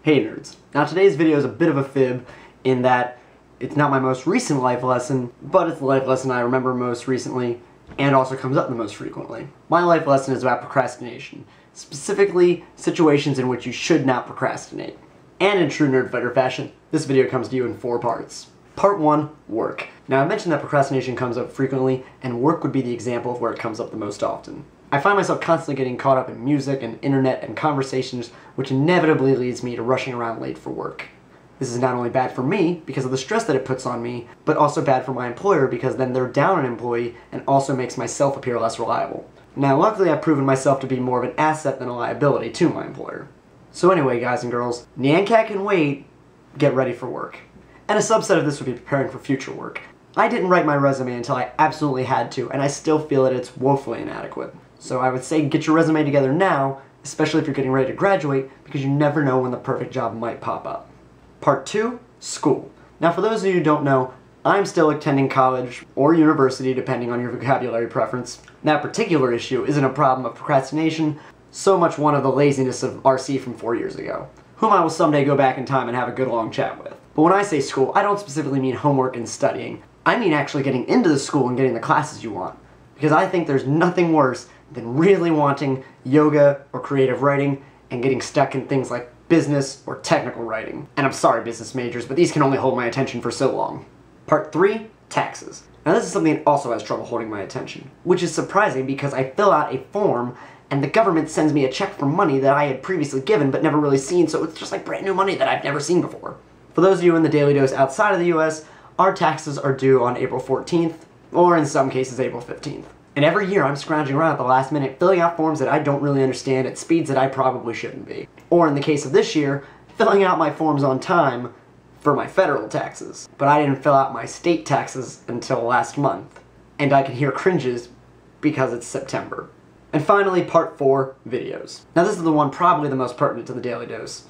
Hey nerds. Now today's video is a bit of a fib in that it's not my most recent life lesson, but it's the life lesson I remember most recently and also comes up the most frequently. My life lesson is about procrastination, specifically situations in which you should not procrastinate. And in true nerd fighter fashion, this video comes to you in 4 parts. Part 1, work. Now I mentioned that procrastination comes up frequently, and work would be the example of where it comes up the most often. I find myself constantly getting caught up in music and internet and conversations, which inevitably leads me to rushing around late for work. This is not only bad for me because of the stress that it puts on me, but also bad for my employer because then they're down an employee and also makes myself appear less reliable. Now luckily I've proven myself to be more of an asset than a liability to my employer. So anyway, guys and girls, Nyan Cat can wait, get ready for work. And a subset of this would be preparing for future work. I didn't write my resume until I absolutely had to, and I still feel that it's woefully inadequate. So I would say get your resume together now, especially if you're getting ready to graduate, because you never know when the perfect job might pop up. Part 2, school. Now for those of you who don't know, I'm still attending college or university depending on your vocabulary preference. That particular issue isn't a problem of procrastination, so much one of the laziness of RC from 4 years ago, whom I will someday go back in time and have a good long chat with. But when I say school, I don't specifically mean homework and studying. I mean actually getting into the school and getting the classes you want. Because I think there's nothing worse than really wanting yoga or creative writing and getting stuck in things like business or technical writing. And I'm sorry, business majors, but these can only hold my attention for so long. Part 3, taxes. Now this is something that also has trouble holding my attention, which is surprising because I fill out a form and the government sends me a check for money that I had previously given but never really seen, so it's just like brand new money that I've never seen before. For those of you in the Daily Dose outside of the US, our taxes are due on April 14th, or in some cases April 15th. And every year I'm scrounging around at the last minute, filling out forms that I don't really understand at speeds that I probably shouldn't be. Or in the case of this year, filling out my forms on time for my federal taxes. But I didn't fill out my state taxes until last month. And I can hear cringes because it's September. And finally, part 4, videos. Now this is the one probably the most pertinent to the Daily Dose.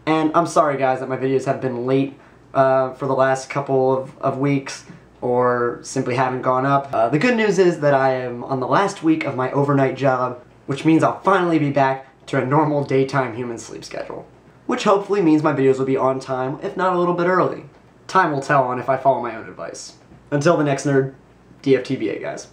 And I'm sorry guys that my videos have been late for the last couple of weeks, or simply haven't gone up. The good news is that I am on the last week of my overnight job, which means I'll finally be back to a normal daytime human sleep schedule. Which hopefully means my videos will be on time, if not a little bit early. Time will tell on if I follow my own advice. Until the next nerd, DFTBA guys.